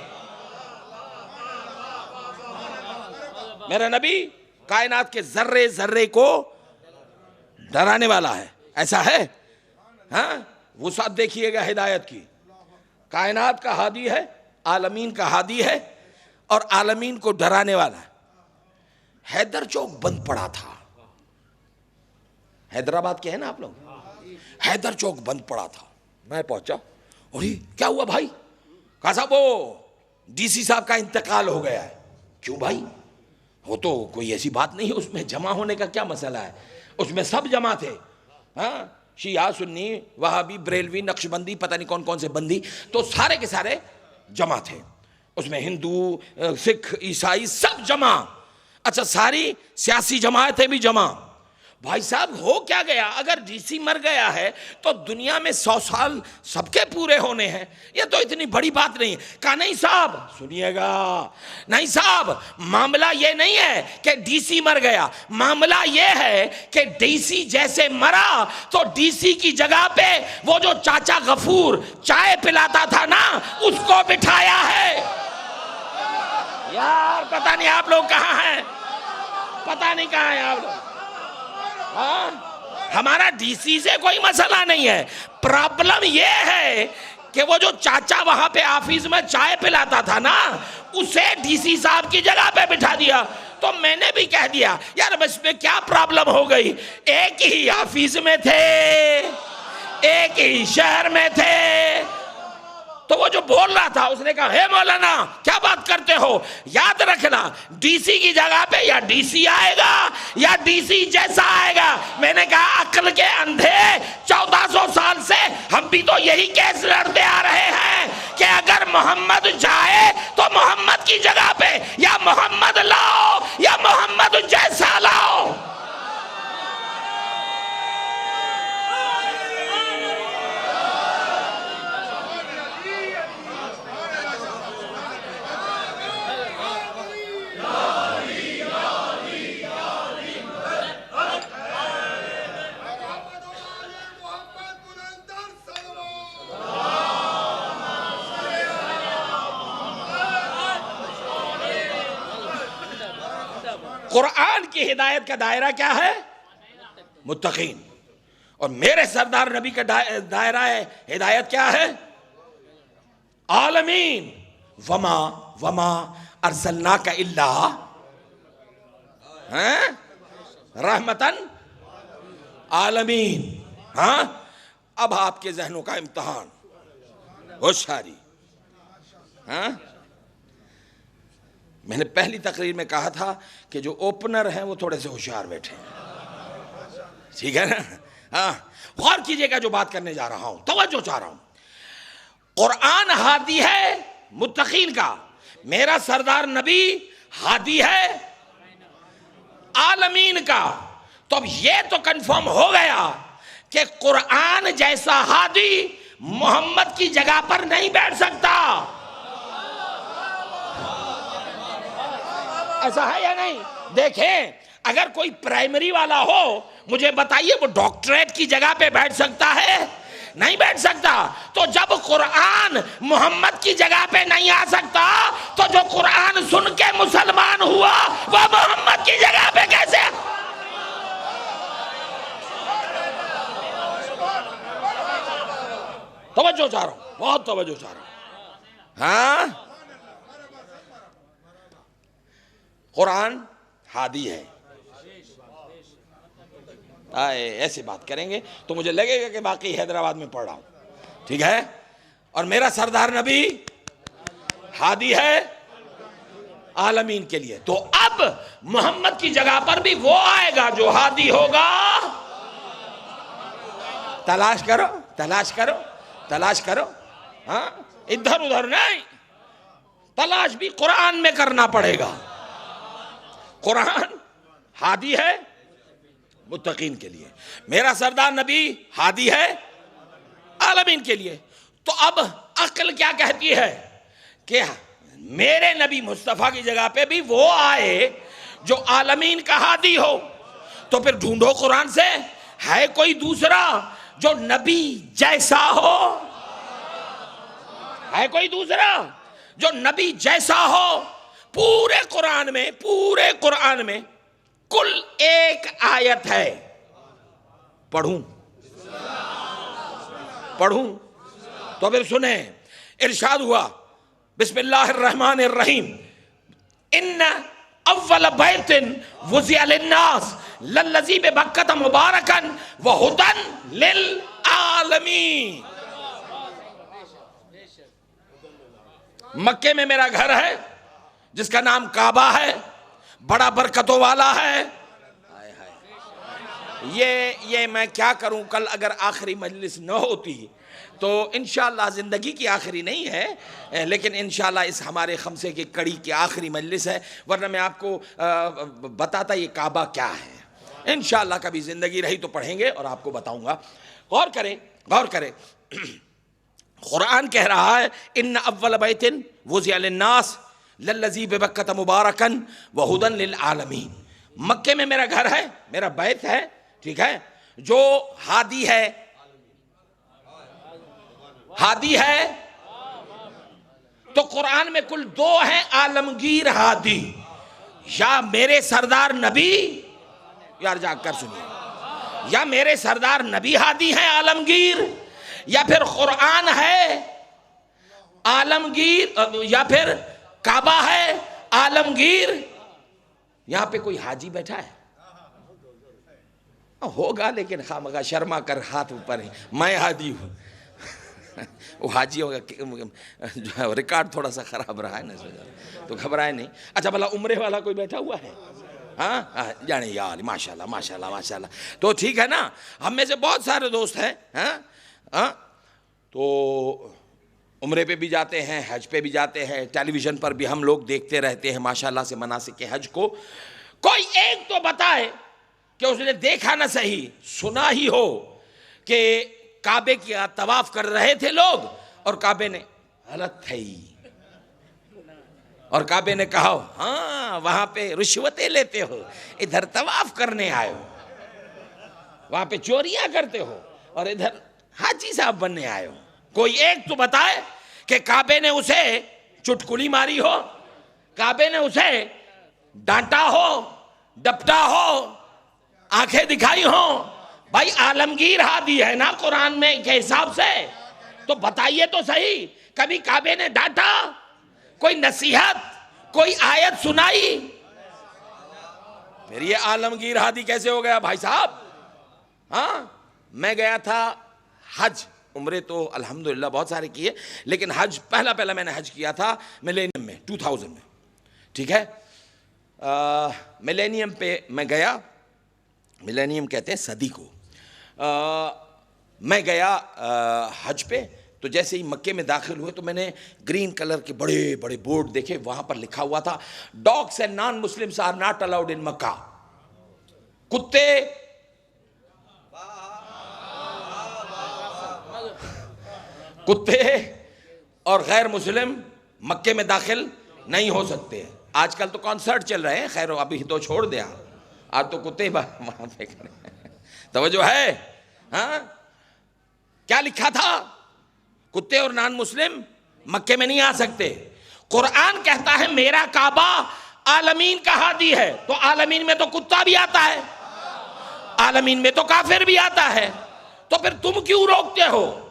میرا نبی کائنات کے ذرے ذرے کو ڈرانے والا ہے. ایسا ہے؟ ہاں، وسعت دیکھیے گا ہدایت کی. کائنات کا ہادی ہے، عالمین کا ہادی ہے اور عالمین کو ڈرانے والا ہے. حیدر چوک بند پڑا تھا. حیدرآباد کے ہیں نا آپ لوگ؟ حیدر چوک بند پڑا تھا. میں پہنچا، اور کیا ہوا بھائی؟ کہا صاحب وہ ڈی سی صاحب کا انتقال ہو گیا ہے. کیوں بھائی؟ وہ تو کوئی ایسی بات نہیں ہے، اس میں جمع ہونے کا کیا مسئلہ ہے؟ اس میں سب جمع تھے، ہاں، شیعہ، سنی، وہابی، بریلوی، نقشبندی، پتہ نہیں کون کون سے بندی، تو سارے کے سارے جمع تھے. اس میں ہندو، سکھ، عیسائی سب جمع. اچھا، ساری سیاسی جماعتیں بھی جمع. بھائی صاحب ہو کیا گیا؟ اگر ڈی سی مر گیا ہے تو دنیا میں 100 سال سب کے پورے ہونے ہیں، یہ تو اتنی بڑی بات نہیں. کہا نہیں صاحب، سنیے گا، نہیں صاحب، معاملہ یہ نہیں ہے کہ ڈی سی مر گیا. معاملہ یہ ہے کہ ڈی سی جیسے مرا تو ڈی سی کی جگہ پہ وہ جو چاچا غفور چائے پلاتا تھا نا، اس کو بٹھایا ہے. یار پتہ نہیں آپ لوگ کہاں ہیں، پتہ نہیں کہاں ہیں آپ لوگ. ہمارا ڈی سی سے کوئی مسئلہ نہیں ہے. پرابلم یہ ہے کہ وہ جو چاچا وہاں پہ آفس میں چائے پلاتا تھا نا، اسے ڈی سی صاحب کی جگہ پہ بٹھا دیا. تو میں نے بھی کہہ دیا یار اس میں کیا پرابلم ہو گئی؟ ایک ہی آفس میں تھے، ایک ہی شہر میں تھے. تو وہ جو بول رہا تھا اس نے کہا ہے مولانا کیا بات کرتے ہو؟ یاد رکھنا ڈی سی کی جگہ پہ یا ڈی سی آئے گا یا ڈی سی جیسا آئے گا. میں نے کہا عقل کے اندھے، 1400 سال سے ہم بھی تو یہی کیس لڑتے آ رہے ہیں کہ اگر محمد جائے تو محمد کی جگہ پہ یا محمد لاؤ یا محمد جیسا لاؤ. قرآن کی ہدایت کا دائرہ کیا ہے؟ متقین. اور میرے سردار نبی کا دائرہ ہدایت کیا ہے؟ عالمین. وما ارسلناک الا رحمتاً عالمین. ہاں، اب آپ کے ذہنوں کا امتحان، ہوشیاری. ہاں، میں نے پہلی تقریر میں کہا تھا کہ جو اوپنر ہیں وہ تھوڑے سے ہوشیار بیٹھے ہیں. ٹھیک ہے نا؟ ہاں، غور کیجئے گا جو بات کرنے جا رہا ہوں، توجہ چاہ رہا ہوں. قرآن ہادی ہے متقین کا، میرا سردار نبی ہادی ہے عالمین کا. تو اب یہ تو کنفرم ہو گیا کہ قرآن جیسا ہادی محمد کی جگہ پر نہیں بیٹھ سکتا. ایسا ہے یا نہیں؟ دیکھیں، اگر کوئی پرائمری والا ہو مجھے بتائیے وہ ڈاکٹریٹ کی جگہ پہ بیٹھ سکتا ہے؟ نہیں بیٹھ سکتا. تو جب قرآن محمد کی جگہ پہ نہیں آ سکتا تو جو قرآن سن کے مسلمان ہوا وہ محمد کی جگہ پہ کیسے؟ توجہ چاہ رہا ہوں، بہت توجہ چاہ رہا ہوں. ہاں، قرآن ہادی ہے. ایسی بات کریں گے تو مجھے لگے گا کہ باقی حیدرآباد میں پڑھ رہا ہوں، ٹھیک ہے. اور میرا سردار نبی ہادی ہے عالمین کے لیے. تو اب محمد کی جگہ پر بھی وہ آئے گا جو ہادی ہوگا. تلاش کرو، تلاش کرو، تلاش کرو. ہاں، ادھر ادھر نہیں، تلاش بھی قرآن میں کرنا پڑے گا. قرآن ہادی ہے متقین کے لیے، میرا سردار نبی ہادی ہے عالمین کے لیے. تو اب عقل کیا کہتی ہے کہ میرے نبی مصطفیٰ کی جگہ پہ بھی وہ آئے جو عالمین کا ہادی ہو. تو پھر ڈھونڈو قرآن سے ہے کوئی دوسرا جو نبی جیسا ہو. ہے کوئی دوسرا جو نبی جیسا ہو؟ پورے قرآن میں کل ایک آیت ہے. پڑھوں تو پھر سنیں، ارشاد ہوا بسم اللہ الرحمن الرحیم ان اول بیت وضع للناس للذی ببکۃ مبارکا وہدی للعالمین. مکے میں میرا گھر ہے جس کا نام کعبہ ہے، بڑا برکتوں والا ہے. یہ میں کیا کروں، کل اگر آخری مجلس نہ ہوتی تو انشاءاللہ زندگی کی آخری نہیں ہے، لیکن انشاءاللہ اس ہمارے خمسے کی کڑی کی آخری مجلس ہے، ورنہ میں آپ کو بتاتا یہ کعبہ کیا ہے. انشاءاللہ کبھی زندگی رہی تو پڑھیں گے اور آپ کو بتاؤں گا. غور کریں. قرآن کہہ رہا ہے ان اول بیت وضع للناس للذی ببکۃ مبارکا وہدی للعالمین. مکے میں میرا گھر ہے، میرا بیت ہے، ٹھیک ہے، جو ہادی ہے. تو قرآن میں کل دو ہیں عالمگیر ہادی. یا میرے سردار نبی، یار جا کر سنیے، یا میرے سردار نبی ہادی ہیں عالمگیر، یا پھر قرآن ہے عالمگیر، یا پھر کعبہ ہے عالمگیر. یہاں پہ کوئی حاجی بیٹھا ہے؟ ہوگا لیکن خامخواہ شرما کر ہاتھ اوپر ہے، میں ہادی ہوں. وہ حاجی ہوگا، ریکارڈ تھوڑا سا خراب رہا ہے نا تو گھبرائے نہیں. اچھا بھلا عمرے والا کوئی بیٹھا ہوا ہے؟ ہاں جانے یار، ماشاءاللہ ماشاءاللہ ماشاءاللہ. تو ٹھیک ہے نا، ہم میں سے بہت سارے دوست ہیں تو عمرے پہ بھی جاتے ہیں، حج پہ بھی جاتے ہیں، ٹیلی ویژن پر بھی ہم لوگ دیکھتے رہتے ہیں ماشاءاللہ سے مناسک حج کو. کوئی ایک تو بتائے کہ اس نے دیکھا نہ صحیح سنا ہی ہو کہ کعبے کی طواف کر رہے تھے لوگ اور کعبے نے غلط تھے اور کعبے نے کہا ہاں وہاں پہ رشوتیں لیتے ہو، ادھر طواف کرنے آئے ہو، وہاں پہ چوریاں کرتے ہو اور ادھر حاجی صاحب بننے آئے ہو. کوئی ایک تو بتائے کہ کعبے نے اسے چٹکلی ماری ہو، کعبے نے اسے ڈانٹا ہو، ڈپٹا ہو، آنکھیں دکھائی ہوں. بھائی عالمگیر ہادی ہے نا قرآن میں کے حساب سے، تو بتائیے تو صحیح کبھی کعبے نے ڈانٹا، کوئی نصیحت، کوئی آیت سنائی؟ پھر یہ عالمگیر ہادی کیسے ہو گیا بھائی صاحب؟ ہاں میں گیا تھا حج، عمرے تو الحمدللہ بہت سارے کیے، لیکن حج پہلا میں نے حج کیا تھا ملینیم میں 2000 میں، ٹھیک ہے. ملینیم پہ میں گیا، ملینیم کہتے ہیں صدی کو. میں گیا حج پہ تو جیسے ہی مکے میں داخل ہوئے تو میں نے گرین کلر کے بڑے بڑے بورڈ دیکھے, وہاں پر لکھا ہوا تھا dogs and non Muslims are not allowed in Mecca. کتے اور غیر مسلم مکے میں داخل نہیں ہو سکتے. آج کل تو کانسرٹ چل رہے ہیں, خیر ابھی تو چھوڑ دیا, آج تو کتے وہاں پہ توجہ ہے. ہاں کیا لکھا تھا؟ کتے اور نان مسلم مکے میں نہیں آ سکتے. قرآن کہتا ہے میرا کعبہ عالمین کا ہادی ہے, تو عالمین میں تو کتا بھی آتا ہے, عالمین میں تو کافر بھی آتا ہے, تو پھر تم کیوں روکتے ہو؟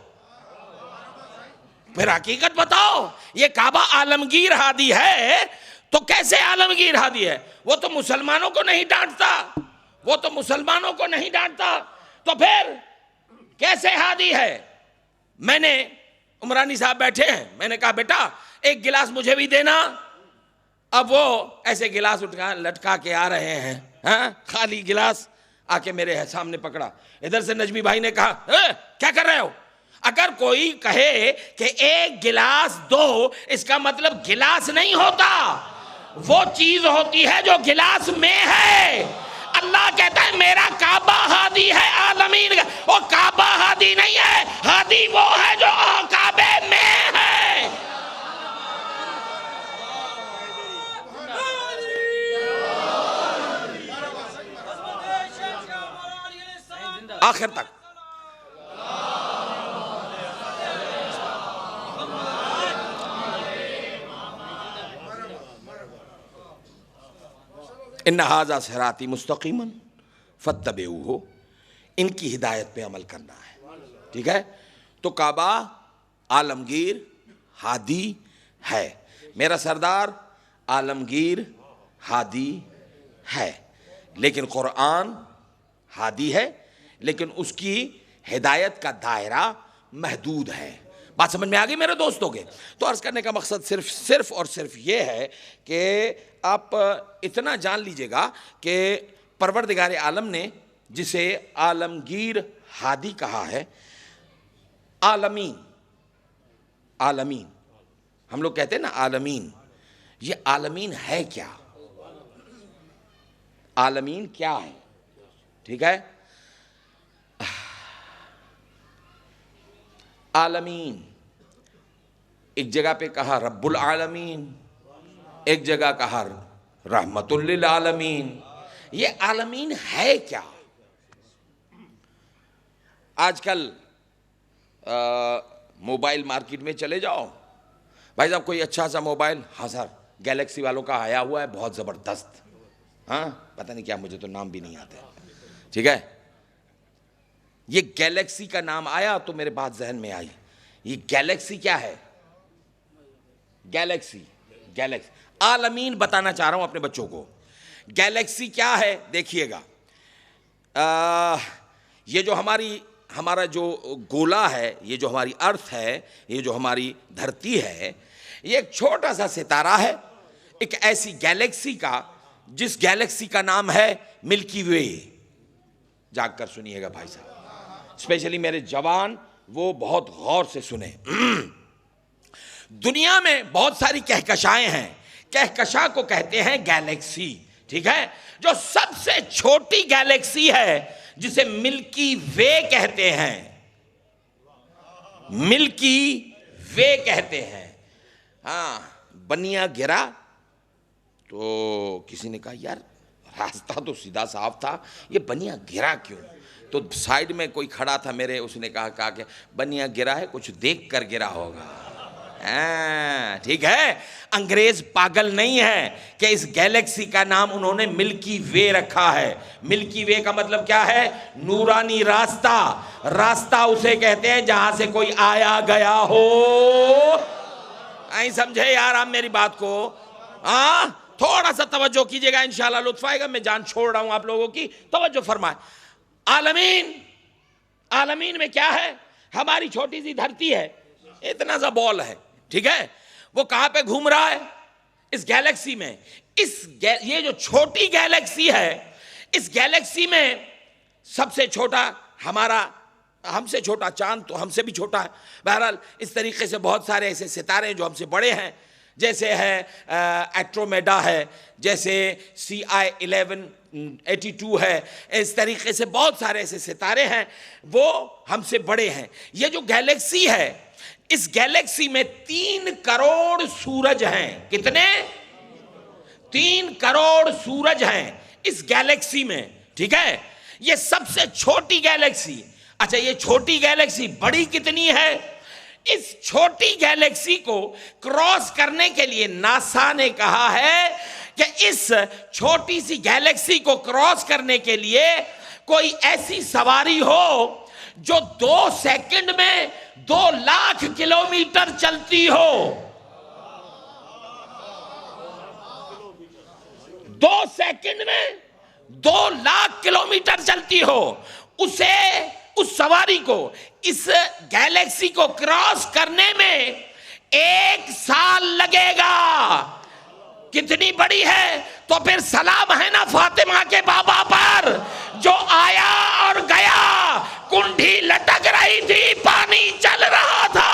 پھر حقیقت بتاؤ. یہ کعبہ عالمگیر ہادی ہے تو کیسے عالمگیر ہادی ہے؟ وہ تو مسلمانوں کو نہیں ڈانٹتا, وہ تو مسلمانوں کو نہیں ڈانٹتا, تو پھر کیسے ہادی ہے؟ میں نے عمرانی صاحب بیٹھے ہیں, میں نے کہا بیٹا ایک گلاس مجھے بھی دینا. اب وہ ایسے گلاس لٹکا کے آ رہے ہیں, ہاں خالی گلاس آ کے میرے سامنے پکڑا. ادھر سے نجمی بھائی نے کہا کیا کر رہے ہو؟ اگر کوئی کہے کہ ایک گلاس دو, اس کا مطلب گلاس نہیں ہوتا, وہ چیز ہوتی ہے جو گلاس میں ہے. اللہ کہتا ہے میرا کعبہ ہادی ہے عالمین کا, وہ کعبہ ہادی نہیں ہے, ہادی وہ ہے جو کعبے میں ہے. آخر تک ان ھذا صراطی مستقیما فاتبعوہ, ان کی ہدایت پہ عمل کرنا ہے. ٹھیک ہے, تو کعبہ عالمگیر ہادی ہے, میرا سردار عالمگیر ہادی ہے, لیکن قرآن ہادی ہے, لیکن اس کی ہدایت کا دائرہ محدود ہے. بات سمجھ میں آ گئی میرے دوستوں کے؟ تو عرض کرنے کا مقصد صرف اور صرف یہ ہے کہ آپ اتنا جان لیجئے گا کہ پروردگار عالم نے جسے عالمگیر ہادی کہا ہے, عالمین, عالمین ہم لوگ کہتے ہیں نا عالمین, یہ عالمین ہے کیا؟ عالمین کیا ہے؟ ٹھیک ہے, عالمین ایک جگہ پہ کہا رب العالمین, ایک جگہ کہا رحمت للعالمین. یہ عالمین ہے کیا؟ آج کل موبائل مارکیٹ میں چلے جاؤ, بھائی صاحب کوئی اچھا سا موبائل, ہاں سر گیلیکسی والوں کا آیا ہوا ہے بہت زبردست, ہاں پتہ نہیں کیا, مجھے تو نام بھی نہیں آتا. ٹھیک ہے, یہ گیلیکسی کا نام آیا تو میرے بات ذہن میں آئی, یہ گیلیکسی کیا ہے؟ گیلیکسی عالمین بتانا چاہ رہا ہوں اپنے بچوں کو. گیلیکسی کیا ہے دیکھیے گا, یہ جو ہمارا جو گولا ہے, یہ جو ہماری ارتھ ہے, یہ جو ہماری دھرتی ہے, یہ ایک چھوٹا سا ستارہ ہے, ایک ایسی گیلیکسی کا جس گیلیکسی کا نام ہے ملکی وے. جاگ کر سنیے گا بھائی صاحب, اسپیشلی میرے جوان وہ بہت غور سے سنیں. دنیا میں بہت ساری کہکشائیں ہیں, کہکشاں کو کہتے ہیں گیلیکسی. ٹھیک ہے, جو سب سے چھوٹی گیلیکسی ہے جسے ملکی وے کہتے ہیں, ملکی وے کہتے ہیں. ہاں بنیا گرا تو کسی نے کہا یار راستہ تو سیدھا صاف تھا, یہ بنیا گرا کیوں؟ تو سائیڈ میں کوئی کھڑا تھا میرے, اس نے کہا کہ بنیا گرا ہے, کچھ دیکھ کر گرا ہوگا. ٹھیک ہے, انگریز پاگل نہیں ہے کہ اس گیلیکسی کا نام انہوں نے ملکی وے رکھا ہے. ملکی وے کا مطلب کیا ہے؟ نورانی راستہ. راستہ اسے کہتے ہیں جہاں سے کوئی آیا گیا ہو. نہیں سمجھے یار آپ میری بات کو؟ ہاں تھوڑا سا توجہ کیجئے گا, انشاءاللہ لطف آئے گا. میں جان چھوڑ رہا ہوں آپ لوگوں کی, توجہ فرمائیں. عالمین میں کیا ہے؟ ہماری چھوٹی سی دھرتی ہے, اتنا سا بال ہے. ٹھیک ہے, وہ کہاں پہ گھوم رہا ہے؟ اس گیلیکسی میں. یہ جو چھوٹی گیلیکسی ہے, اس گیلیکسی میں سب سے چھوٹا ہمارا ہم سے چھوٹا، چاند تو ہم سے بھی چھوٹا ہے. بہرحال اس طریقے سے بہت سارے ایسے ستارے ہیں جو ہم سے بڑے ہیں، جیسے ہے ایکٹرومیڈا ہے، جیسے CI1182 ہے. اس طریقے سے بہت سارے ایسے ستارے ہیں وہ ہم سے بڑے ہیں. یہ جو گیلیکسی ہے، اس گیلیکسی میں 3 کروڑ سورج ہیں. کتنے؟ 3 کروڑ سورج ہیں اس گیلیکسی میں. ٹھیک ہے، یہ سب سے چھوٹی گیلیکسی. اچھا، یہ چھوٹی گیلیکسی بڑی کتنی ہے؟ اس چھوٹی گیلیکسی کو کراس کرنے کے لیے ناسا نے کہا ہے کہ اس چھوٹی سی گیلیکسی کو کراس کرنے کے لیے کوئی ایسی سواری ہو جو 2 سیکنڈ میں 2 لاکھ کلومیٹر چلتی ہو. 2 سیکنڈ میں 2 لاکھ کلومیٹر چلتی ہو. اس سواری کو اس گیلیکسی کو کراس کرنے میں 1 سال لگے گا. کتنی بڑی ہے؟ تو پھر سلام ہے نا فاطمہ کے بابا پر جو آیا اور گیا، کنڈھی لٹک رہی تھی، پانی چل رہا تھا.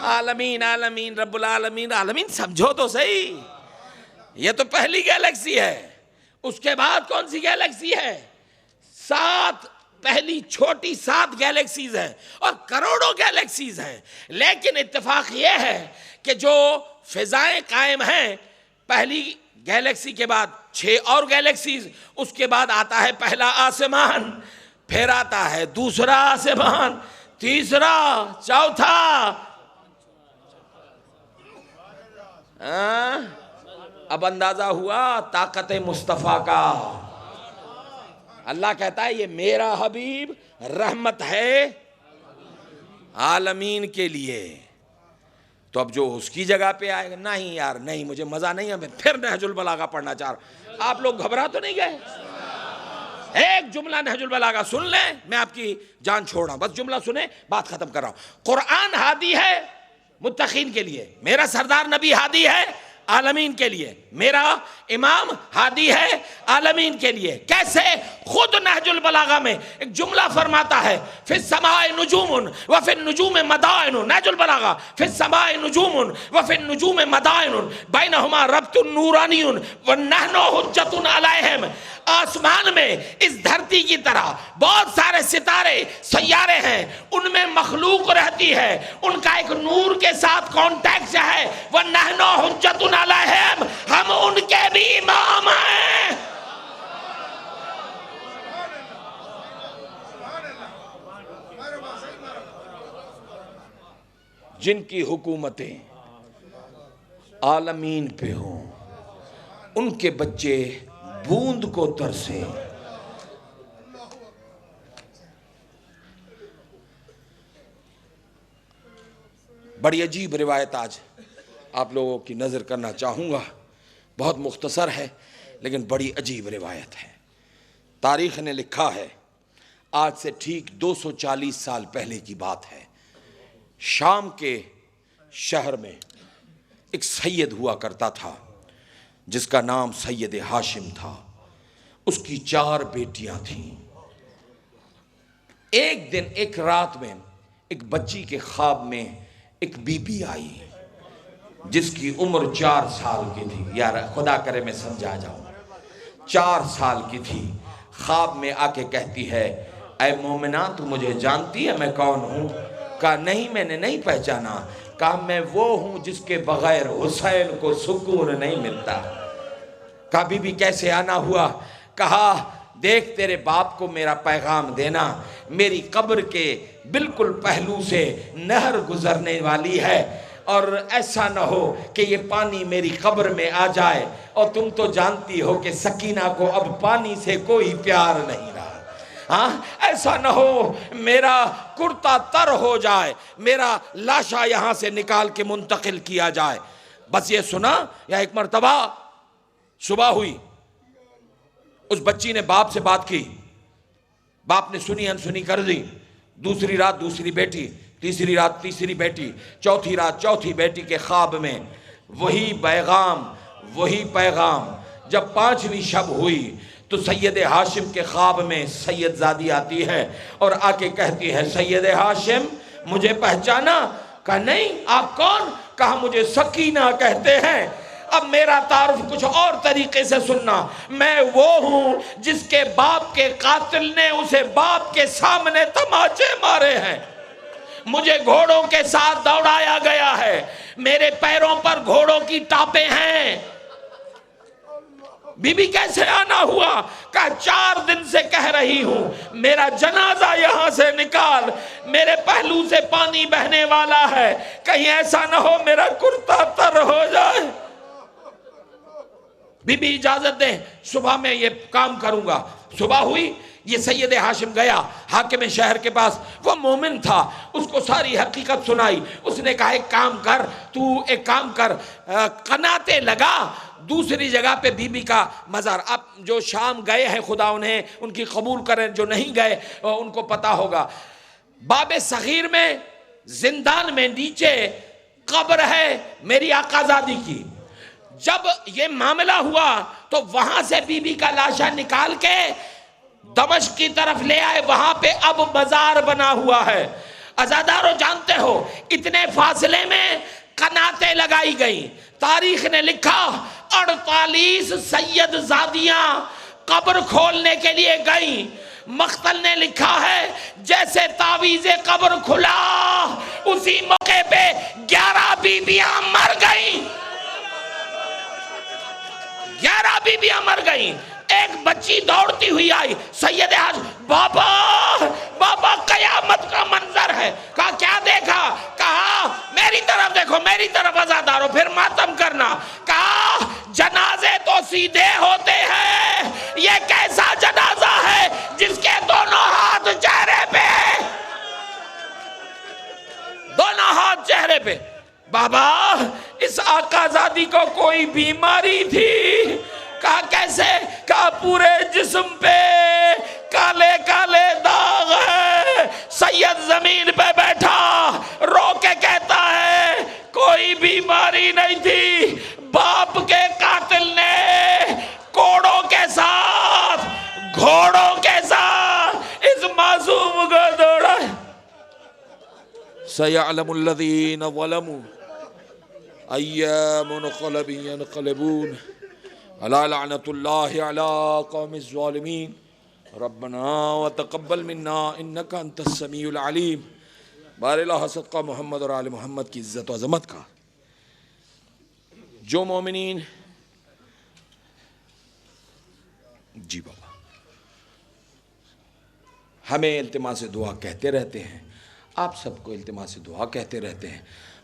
عالمین عالمین رب العالمین عالمین. سمجھو تو صحیح، یہ تو پہلی گیلیکسی ہے. اس کے بعد کون سی گیلیکسی ہے؟ 7 پہلی چھوٹی 7 گیلیکسیز ہیں اور کروڑوں گیلیکسیز ہیں. لیکن اتفاق یہ ہے کہ جو فضائیں قائم ہیں، پہلی گیلیکسی کے بعد 6 اور گیلیکسیز، اس کے بعد آتا ہے پہلا آسمان، پھر آتا ہے دوسرا آسمان، تیسرا، چوتھا. اب اندازہ ہوا طاقت مصطفیٰ کا. اللہ کہتا ہے یہ میرا حبیب رحمت ہے عالمین کے لیے. تو اب جو اس کی جگہ پہ آئے گا، نہیں یار نہیں، مجھے مزہ نہیں ہے، میں پھر نہج البلاغہ پڑھنا چاہ رہا ہوں. آپ لوگ گھبرا تو نہیں گئے؟ ایک جملہ نہج البلاغہ سن لیں، میں آپ کی جان چھوڑ رہا ہوں، بس جملہ سنیں، بات ختم کر رہا ہوں. قرآن ہادی ہے متقین کے لیے، میرا سردار نبی ہادی ہے عالمین کے لیے، میرا امام ہادی ہے عالمین کے لیے. کیسے؟ خود نہج البلاغہ میں ایک جملہ فرماتا ہے، فی السماء نجوم وفی النجوم مدائن. نہج البلاغہ، فی السماء نجوم وفی النجوم مدائن بینہما ربط نورانی ونحن حجت علیہم. آسمان میں اس دھرتی کی طرح بہت سارے ستارے، سیارے ہیں، ان میں مخلوق رہتی ہے، ان کا ایک نور کے ساتھ کانٹیکٹ ہے. وَنَحْنُ حُجَّةٌ عَلَيْهِمْ، ہم ان کے بھی امام ہیں. جن کی حکومتیں عالمین پہ ہوں، ان کے بچے بوند کو ترسیں. بڑی عجیب روایت آج آپ لوگوں کی نظر کرنا چاہوں گا، بہت مختصر ہے لیکن بڑی عجیب روایت ہے. تاریخ نے لکھا ہے، آج سے ٹھیک 240 سال پہلے کی بات ہے. شام کے شہر میں ایک سید ہوا کرتا تھا جس کا نام سید ہاشم تھا. اس کی 4 بیٹیاں تھیں. ایک دن ایک رات میں ایک بچی کے خواب میں ایک بی بی آئی جس کی عمر 4 سال کی تھی. یار خدا کرے میں سمجھا جاؤں، 4 سال کی تھی. خواب میں آ کے کہتی ہے، اے مومنہ تو مجھے جانتی ہے میں کون ہوں؟ کہا نہیں میں نے نہیں پہچانا. کہا میں وہ ہوں جس کے بغیر حسین کو سکون نہیں ملتا. کہا بی بی کیسے آنا ہوا؟ کہا دیکھ تیرے باپ کو میرا پیغام دینا، میری قبر کے بالکل پہلو سے نہر گزرنے والی ہے، اور ایسا نہ ہو کہ یہ پانی میری قبر میں آ جائے. اور تم تو جانتی ہو کہ سکینہ کو اب پانی سے کوئی پیار نہیں رہا. ہاں ایسا نہ ہو میرا کرتا تر ہو جائے، میرا لاشا یہاں سے نکال کے منتقل کیا جائے. بس یہ سنا یا ایک مرتبہ صبح ہوئی، اس بچی نے باپ سے بات کی، باپ نے سنی انسنی کر دی. دوسری رات دوسری بیٹی، تیسری رات تیسری بیٹی، چوتھی رات چوتھی بیٹی کے خواب میں وہی پیغام جب 5ویں شب ہوئی تو سید ہاشم کے خواب میں سید زادی آتی ہے اور آ کے کہتی ہے سید ہاشم مجھے پہچانا؟ کہا نہیں، آپ کون؟ کہا مجھے سکینہ کہتے ہیں۔ اب میرا تعارف کچھ اور طریقے سے سننا، میں وہ ہوں جس کے باپ کے قاتل نے اسے باپ کے سامنے تماچے مارے ہیں، مجھے گھوڑوں کے ساتھ دوڑایا گیا ہے، میرے پیروں پر گھوڑوں کی ٹاپیں ہیں۔ بی بی کیسے آنا ہوا؟ کہا 4 دن سے کہہ رہی ہوں میرا جنازہ یہاں سے نکال، میرے پہلو سے پانی بہنے والا ہے، کہیں ایسا نہ ہو میرا کرتا تر ہو جائے۔ بی بی اجازت دیں، صبح میں یہ کام کروں گا۔ صبح ہوئی، یہ سید ہاشم گیا حاکم شہر کے پاس، وہ مومن تھا، اس کو ساری حقیقت سنائی۔ اس نے کہا ایک کام کر قناتیں لگا دوسری جگہ پہ بی بی کا مزار۔ اب جو شام گئے ہیں خدا انہیں ان کی قبول کریں، جو نہیں گئے ان کو پتا ہوگا۔ باب صغیر میں زندان میں نیچے قبر ہے میری آقازادی کی۔ جب یہ معاملہ ہوا تو وہاں سے بی بی کا لاشا نکال کے دمشق کی طرف لے آئے، وہاں پہ اب مزار بنا ہوا ہے۔ عزادارو جانتے ہو اتنے فاصلے میں قناتیں لگائی گئی۔ تاریخ نے لکھا 48 سید زادیاں قبر کھولنے کے لیے گئیں۔ مختل نے لکھا ہے جیسے تعویذ قبر کھلا اسی موقع پہ 11 بیویاں مر گئیں، 11 بیویاں مر گئیں۔ ایک بچی دوڑتی ہوئی آئی، سید حاج بابا قیامت کا منظر ہے۔ کہا کیا دیکھا؟ کہا میری طرف دیکھو، میری طرف عزادارو، پھر ماتم کرنا۔ کہا جنازے تو سیدھے ہوتے ہیں، یہ کیسا جنازہ ہے جس کے دونوں ہاتھ چہرے پہ، دونوں ہاتھ چہرے پہ۔ بابا اس آقا زادی کو کوئی بیماری تھی؟ کہا کیسے؟ کہا پورے جسم پہ کالے کالے داغ ہے۔ سید زمین پہ بیٹھا رو کے کہتا ہے کوئی بیماری نہیں تھی، باپ کے قاتل نے کوڑوں کے ساتھ گھوڑوں کے ساتھ اس معصوم کو دوڑا۔ سَيَعْلَمُ الَّذِينَ ظَلَمُوا أَيَّ مُنْقَلَبٍ يَنْقَلِبُونَ أَلَا لَعْنَةُ اللَّهِ عَلَىٰ قَوْمِ الظَّالِمِينَ رَبَّنَا وَتَقَبَّلْ مِنَّا إِنَّكَ أَنْتَ السَّمِيعُ الْعَلِيمُ۔ بار اللہ صدقہ محمد اور آل محمد کی عزت و عظمت کا۔ جو مومنین، جی بابا، ہمیں التماس دعا کہتے رہتے ہیں، آپ سب کو التماس دعا کہتے رہتے ہیں،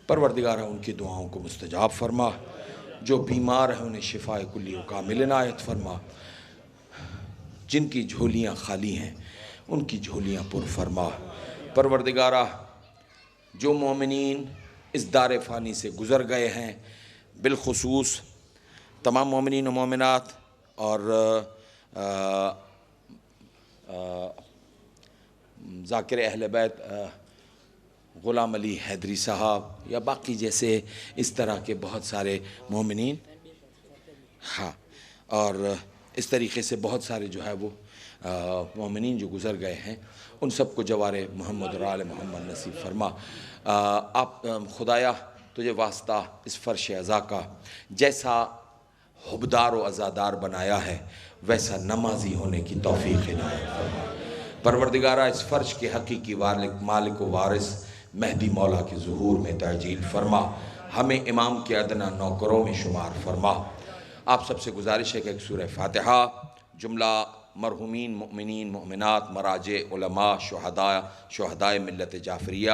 پروردگارہ ان کی دعاؤں کو مستجاب فرما، جو بیمار ہیں انہیں شفاء کلی و کامل عنایت فرما، جن کی جھولیاں خالی ہیں ان کی جھولیاں پر فرما۔ پروردگارہ جو مومنین اس دار فانی سے گزر گئے ہیں، بالخصوص تمام مومنین و مومنات اور ذاکر اہل بیت غلام علی حیدری صاحب یا باقی جیسے اس طرح کے بہت سارے مومنین، ہاں، اور اس طریقے سے بہت سارے جو ہے وہ مومنین جو گزر گئے ہیں، ان سب کو جوار محمد اور آل محمد نصیب فرما۔ آپ خدایا تجھے واسطہ اس فرش عزا کا، جیسا حبدار و عزادار بنایا ہے ویسا نمازی ہونے کی توفیق عنایت فرما۔ پروردگارہ اس فرش کے حقیقی مالک و وارث مہدی مولا کے ظہور میں تعجیل فرما، ہمیں امام کے ادنا نوکروں میں شمار فرما۔ آپ سب سے گزارش ہے کہ ایک سورہ فاتحہ جملہ مرحومین مؤمنین مؤمنات مراجع علماء شہدائے ملت جعفریہ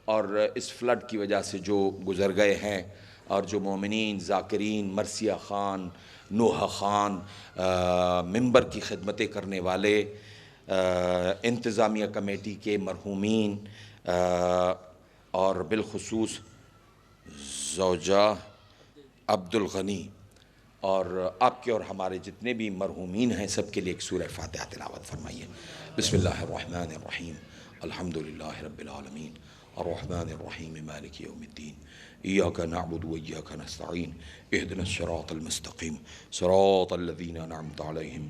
اور اس فلڈ کی وجہ سے جو گزر گئے ہیں، اور جو مومنین ذاکرین مرثیہ خان، نوح خان، ممبر کی خدمتیں کرنے والے، انتظامیہ کمیٹی کے مرحومین، اور بالخصوص زوجہ عبد الغنی، اور آپ کے اور ہمارے جتنے بھی مرحومین ہیں سب کے لیے ایک سورہ فاتحہ تلاوت فرمائیے۔ بسم اللہ الرحمن الرحیم، الحمدللہ رب العالمین، الرحمن الرحیم مالک یوم الدین ایاک نعبد و ایاک نستعین اہدنا الصراط المستقیم صراط الذین انعمت علیہم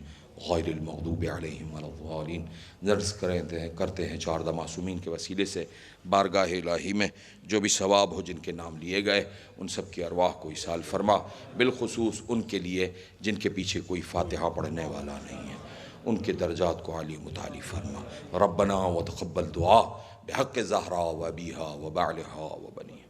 غیر المغضوب علیہم ولا الضالین۔ درس کرتے ہیں چاردہ معصومین کے وسیلے سے بارگاہ الہی میں جو بھی ثواب ہو جن کے نام لیے گئے ان سب کی ارواح کو ایصال فرما، بالخصوص ان کے لیے جن کے پیچھے کوئی فاتحہ پڑھنے والا نہیں ہے، ان کے درجات کو عالی متعالی فرما۔ ربنا وتقبل دعا بحق زہرا و ابیہا و بعلہا و بنیہا۔